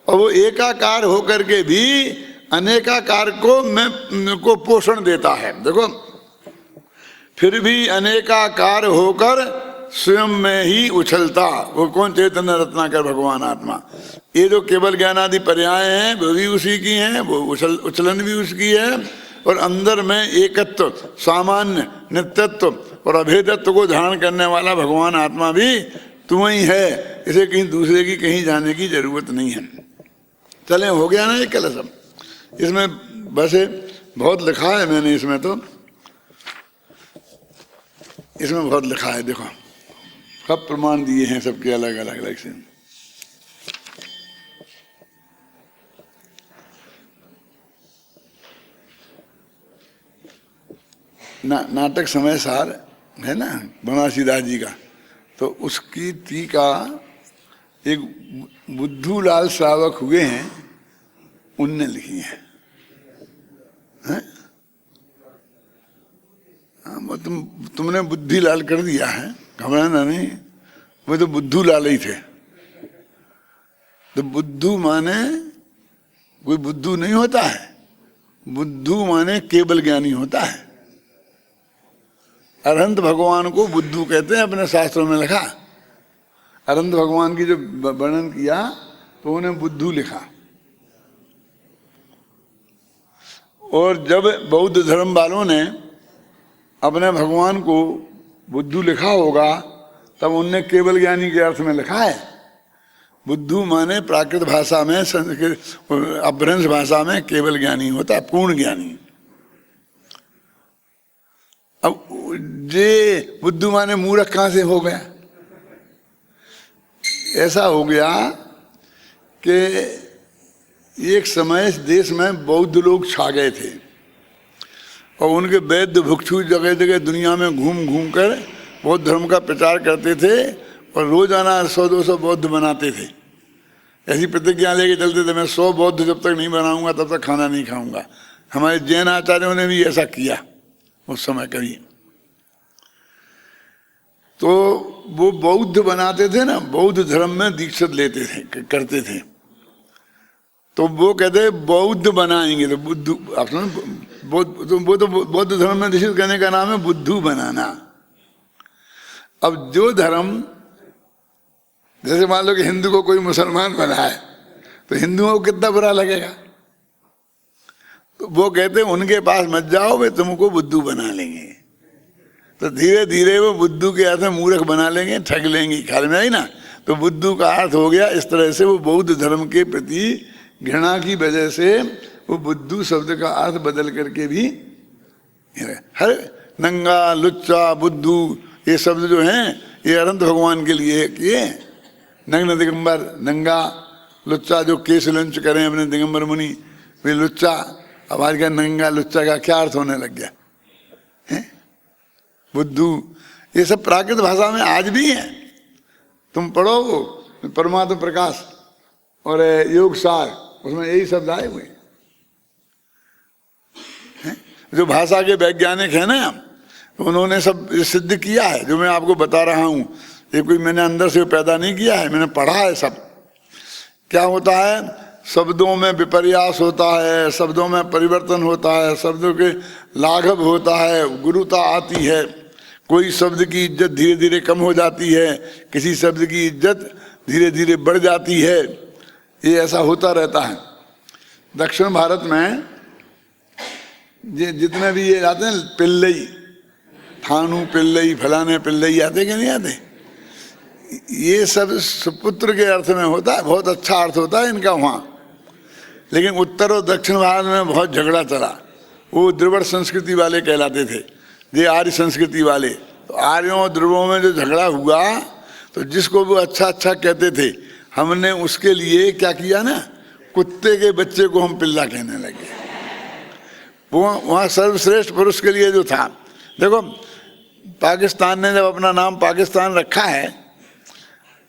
और वो एकाकार होकर के भी अनेकाकार को पोषण देता है। देखो, फिर भी अनेकाकार होकर स्वयं में ही उछलता, वो कौन? चैतन्य रत्नाकर भगवान आत्मा। ये जो केवल ज्ञानादि पर्याय हैं वो भी उसी की हैं, वो उछलन भी उसकी है, और अंदर में एकत्व, सामान्य, नित्यत्व और अभेदत्व को धारण करने वाला भगवान आत्मा भी तू ही है। इसे कहीं दूसरे की कहीं जाने की जरूरत नहीं है। चले, हो गया ना ये कलश। इसमें वैसे बहुत लिखा है मैंने, इसमें बहुत लिखा है। देखो, सब प्रमाण दिए हैं सबके अलग अलग से। नाटक समय सार है ना बनारसी दास जी का, तो उसकी टीका एक बुद्धू लाल श्रावक हुए हैं, उनने लिखी है। वो तुमने बुद्धि लाल कर दिया है, घबराना नहीं, वो तो बुद्धू लाल ही थे। तो बुद्धू माने कोई बुद्धू नहीं होता है, बुद्धू माने केवल ज्ञानी होता है। अरहंत भगवान को बुद्धू कहते हैं, अपने शास्त्रों में लिखा। अरहंत भगवान की जो वर्णन किया तो उन्हें बुद्धू लिखा। और जब बौद्ध धर्म वालों ने अपने भगवान को बुद्धू लिखा होगा, तब उनने केवल ज्ञानी के अर्थ में लिखा है। बुद्धू माने प्राकृत भाषा में, संस्कृत अपभ्रंश भाषा में केवल ज्ञानी होता है, पूर्ण ज्ञानी। अब जे बुद्धू माने मूर्ख कहाँ से हो गया? ऐसा हो गया कि एक समय इस देश में बौद्ध लोग छा गए थे, और उनके वैद्य भिक्षु जगह जगह दुनिया में घूम घूम कर बौद्ध धर्म का प्रचार करते थे, और रोजाना 100-200 बौद्ध बनाते थे। ऐसी प्रतिज्ञा लेके चलते थे, मैं 100 बौद्ध जब तक नहीं बनाऊंगा तब तक खाना नहीं खाऊंगा। हमारे जैन आचार्यों ने भी ऐसा किया उस समय कभी। तो वो बौद्ध बनाते थे ना, बौद्ध धर्म में दीक्षित लेते थे, करते थे। तो वो कहते बौद्ध बनाएंगे, तो बुद्धू, आप सुनो, वो तो बौद्ध धर्म में दीक्षित करने का नाम है बुद्धू बनाना। अब जो धर्म, जैसे मान लो कि हिंदू को कोई मुसलमान बनाए, तो हिंदुओं को कितना बुरा लगेगा। तो वो कहते उनके पास मत जाओ, वे तुमको बुद्धू बना लेंगे। तो धीरे धीरे वो बुद्धू के अर्थ में मूर्ख बना लेंगे, ठग लेंगे। ख्याल में आई ना? तो बुद्धू का अर्थ हो गया इस तरह से। वो बौद्ध धर्म के प्रति घृणा की वजह से वो बुद्धू शब्द का अर्थ बदल करके भी, हर नंगा, लुच्चा, बुद्धू, ये शब्द जो हैं ये अनंत भगवान के लिए किए। नग्न दिगंबर, नंगा, लुच्चा, जो केस लंच करें अपने दिगंबर मुनि, वे लुच्चा। अब आज का नंगा लुच्चा का क्या अर्थ होने लग गया है? बुद्धू, ये सब प्राकृत भाषा में आज भी है। तुम पढ़ो वो परमात्मा प्रकाश और योग सार, उसमें यही शब्द आए हुए हैं। जो भाषा के वैज्ञानिक है ना, उन्होंने सब सिद्ध किया है जो मैं आपको बता रहा हूँ। ये कोई मैंने अंदर से पैदा नहीं किया है, मैंने पढ़ा है सब। क्या होता है? शब्दों में विपर्यास होता है, शब्दों में परिवर्तन होता है, शब्दों के लाघव होता है, गुरुता आती है। कोई शब्द की इज्जत धीरे धीरे कम हो जाती है, किसी शब्द की इज्जत धीरे धीरे बढ़ जाती है। ये ऐसा होता रहता है। दक्षिण भारत में जितने भी ये आते हैं, पिल्लई, थानू पिल्लई, फलाने पिल्लई आते कि नहीं आते, ये सब सुपुत्र के अर्थ में होता है। बहुत अच्छा अर्थ होता है इनका वहाँ। लेकिन उत्तर और दक्षिण भारत में बहुत झगड़ा चला। वो द्रविड़ संस्कृति वाले कहलाते थे, ये आर्य संस्कृति वाले। तो आर्यों और द्रविड़ों में जो झगड़ा हुआ, तो जिसको वो अच्छा अच्छा कहते थे, हमने उसके लिए क्या किया ना, कुत्ते के बच्चे को हम पिल्ला कहने लगे। वो वहाँ सर्वश्रेष्ठ पुरुष के लिए जो था। देखो पाकिस्तान ने जब अपना नाम पाकिस्तान रखा है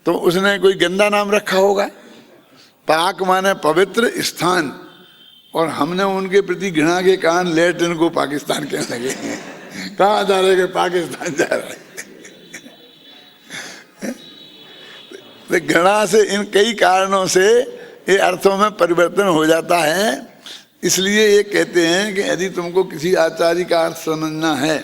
तो उसने कोई गंदा नाम रखा होगा? पाक माने पवित्र स्थान, और हमने उनके प्रति घृणा के कारण लैट्रिन को पाकिस्तान कहने लगे। कहाँ जा रहे? पाकिस्तान जा रहे। घृणा से इन कई कारणों से ये अर्थों में परिवर्तन हो जाता है। इसलिए ये कहते हैं कि यदि तुमको किसी आचार्य का अर्थ समझना है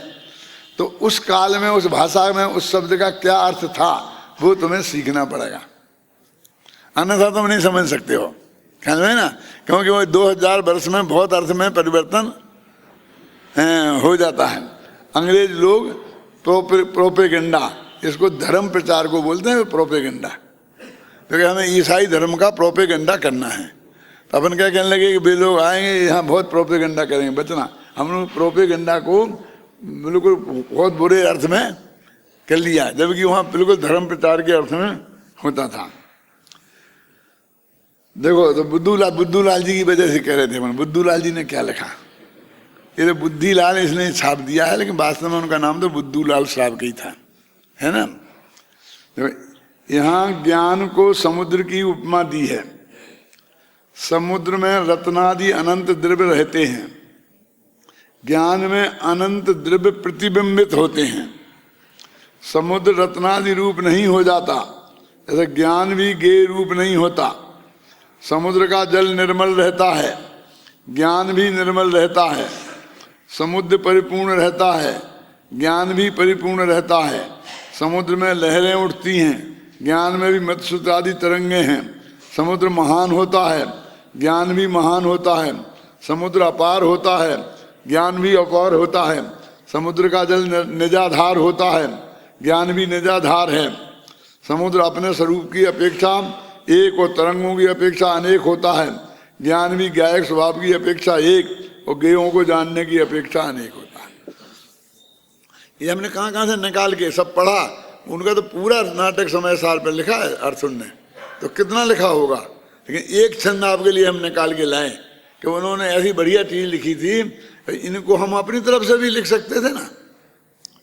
तो उस काल में, उस भाषा में उस शब्द का क्या अर्थ था वो तुम्हें सीखना पड़ेगा, अन्यथा तुम नहीं समझ सकते हो। ख्याल में ना, क्योंकि वो 2000 वर्ष में बहुत अर्थ में परिवर्तन हो जाता है। अंग्रेज लोग प्रोपेगेंडा, इसको धर्म प्रचार को बोलते हैं, प्रोपेगेंडा, क्योंकि हमें ईसाई धर्म का प्रोपेगेंडा करना है। तो अपन क्या कहने लगे कि वे लोग आएंगे यहाँ बहुत प्रोपेगेंडा करेंगे। बचना, हम लोग प्रोपेगेंडा को बिल्कुल बहुत बुरे अर्थ में कर लिया, जबकि वहाँ बिल्कुल धर्म प्रचार के अर्थ में होता था। देखो तो बुद्धूलाल जी की वजह से कह रहे थे। बुद्धूलाल जी ने क्या लिखा? ये तो बुद्धिलाल इसने छाप दिया है, लेकिन वास्तव में उनका नाम तो बुद्धूलाल श्रावकी ही था, है ना। यहाँ ज्ञान को समुद्र की उपमा दी है। समुद्र में रत्नादि अनंत द्रव्य रहते हैं, ज्ञान में अनंत द्रव्य प्रतिबिंबित होते हैं। समुद्र रत्नादि रूप नहीं हो जाता, ऐसे ज्ञान भी गेय रूप नहीं होता। समुद्र का जल निर्मल रहता है, ज्ञान भी निर्मल रहता है। समुद्र परिपूर्ण रहता है, ज्ञान भी परिपूर्ण रहता है। समुद्र में लहरें उठती हैं, ज्ञान में भी मत्स्य आदि तरंगे हैं। समुद्र महान होता है, ज्ञान भी महान होता है। समुद्र अपार होता है, ज्ञान भी अपार होता है। समुद्र का जल निजाधार होता है, ज्ञान भी निजाधार है। समुद्र अपने स्वरूप की अपेक्षा एक और तरंगों की अपेक्षा अनेक होता है। ज्ञान भी गायक स्वभाव की अपेक्षा एक और गेयों को जानने की अपेक्षा अनेक होता है। ये हमने कहाँ से निकाल के सब पढ़ा। उनका तो पूरा नाटक समय सार पर लिखा है अर्जुन ने, तो कितना लिखा होगा। लेकिन एक छंद आपके लिए हम निकाल के लाए कि उन्होंने ऐसी बढ़िया चीज लिखी थी, इनको हम अपनी तरफ से भी लिख सकते थे ना।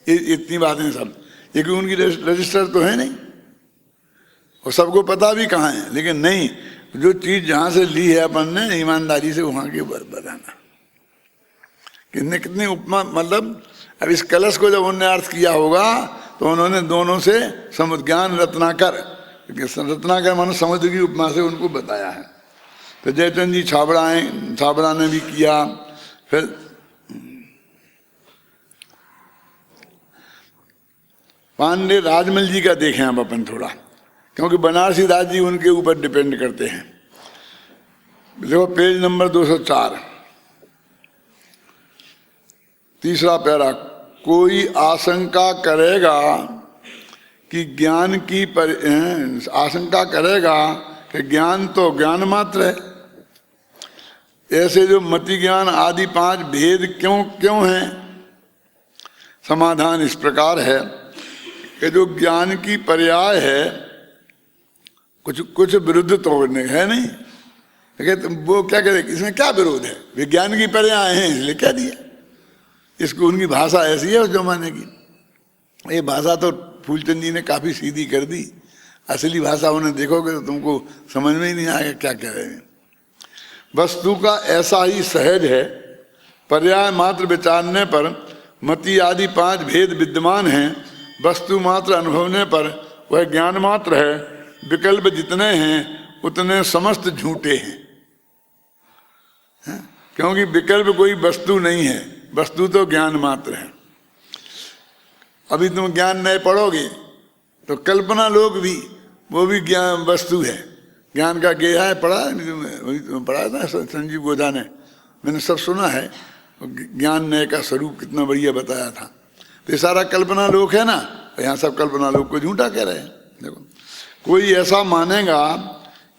इतनी बातें सब, क्योंकि उनकी रजिस्टर तो है नहीं और सबको पता भी कहाँ है। लेकिन नहीं, जो चीज जहाँ से ली है अपन ने ईमानदारी से वहाँ के बताना। कितनी उपमा, मतलब अब इस कलश को जब उन्होंने अर्थ किया होगा तो उन्होंने दोनों से समुद्र ज्ञान रत्नाकर मानो समुद्र की उपमा से उनको बताया है। तो जयचंद जी छाबड़ा ने भी किया। फिर पांडे राजमल जी का देखें अब अपन थोड़ा, क्योंकि बनारसी दास जी उनके ऊपर डिपेंड करते हैं। देखो पेज नंबर 204, तीसरा पैरा। कोई आशंका करेगा कि आशंका करेगा कि ज्ञान तो ज्ञान मात्र है। ऐसे जो मति ज्ञान आदि 5 भेद क्यों हैं? समाधान इस प्रकार है कि जो ज्ञान की पर्याय है, कुछ विरुद्ध तो है नहीं। वो क्या करे, इसमें क्या विरोध है? विज्ञान की पर्याय है इसलिए क्या दिया इसको। उनकी भाषा ऐसी है उस जमाने की। ये भाषा तो फूलचंद जी ने काफी सीधी कर दी। असली भाषा उन्हें देखोगे तो तुमको समझ में ही नहीं आएगा क्या कह रहे हैं। वस्तु का ऐसा ही सहज है, पर्याय मात्र विचारने पर मति आदि 5 भेद विद्यमान हैं। वस्तु मात्र अनुभवने पर वह ज्ञान मात्र है। विकल्प जितने हैं उतने समस्त झूठे हैं। क्योंकि विकल्प कोई वस्तु नहीं है, वस्तु तो ज्ञान मात्र है। अभी तुम ज्ञान नहीं पढ़ोगे तो कल्पना लोग भी, वो भी ज्ञान वस्तु है। ज्ञान का गेहा है, पढ़ा था संजीव गोधा ने, मैंने सब सुना है। ज्ञान न्याय का स्वरूप कितना बढ़िया बताया था। तो ये सारा कल्पना लोक है ना, यहाँ सब कल्पना लोक को झूठा कह रहे हैं। देखो, कोई ऐसा मानेगा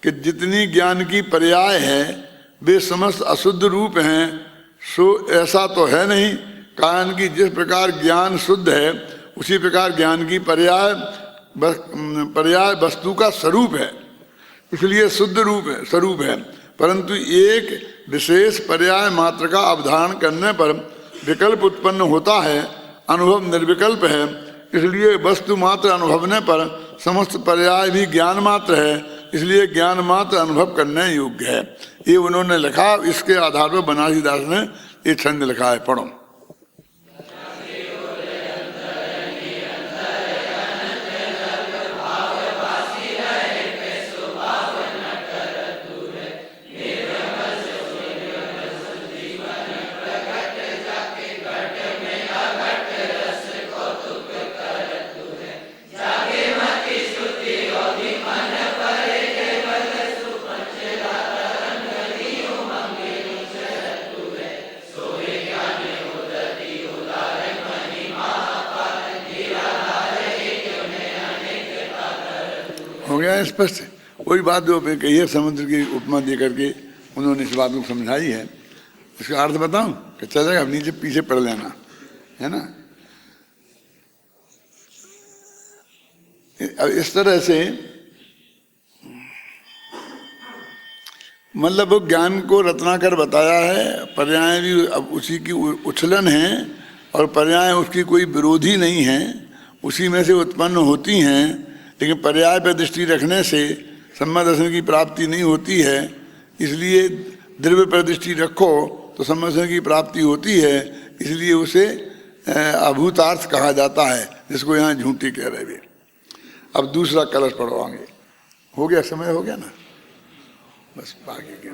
कि जितनी ज्ञान की पर्याय है वे समस्त अशुद्ध रूप हैं, सो ऐसा तो है नहीं। कारण कि जिस प्रकार ज्ञान शुद्ध है उसी प्रकार ज्ञान की पर्याय वस्तु का स्वरूप है, इसलिए शुद्ध रूप है, स्वरूप है। परंतु एक विशेष पर्याय मात्र का अवधारण करने पर विकल्प उत्पन्न होता है, अनुभव निर्विकल्प है। इसलिए वस्तु मात्र अनुभवने पर समस्त पर्याय भी ज्ञान मात्र है, इसलिए ज्ञान मात्र अनुभव करने योग्य है। ये उन्होंने लिखा, इसके आधार पर बनारसी दास ने ये छंद लिखा है, पढ़ो। हो गया स्पष्ट। वही बात जो कही है, समुद्र की उपमा दे करके उन्होंने इस बात को समझाई है। इसका अर्थ बताऊं कि चलेगा, अब नीचे पीछे पढ़ लेना, है ना। अब इस तरह से मतलब वो ज्ञान को रत्नाकर बताया है। पर्याय भी अब उसी की उछलन है और पर्याय उसकी कोई विरोधी नहीं है, उसी में से उत्पन्न होती हैं। लेकिन पर्याय पर दृष्टि रखने से सम्यक दर्शन की प्राप्ति नहीं होती है, इसलिए द्रव्य पर दृष्टि रखो तो सम्यक दर्शन की प्राप्ति होती है। इसलिए उसे अभूतार्थ कहा जाता है, जिसको यहाँ झूठी कह रहे हैं। अब दूसरा कलश पढ़वाएंगे। हो गया, समय हो गया ना, बस बाकी के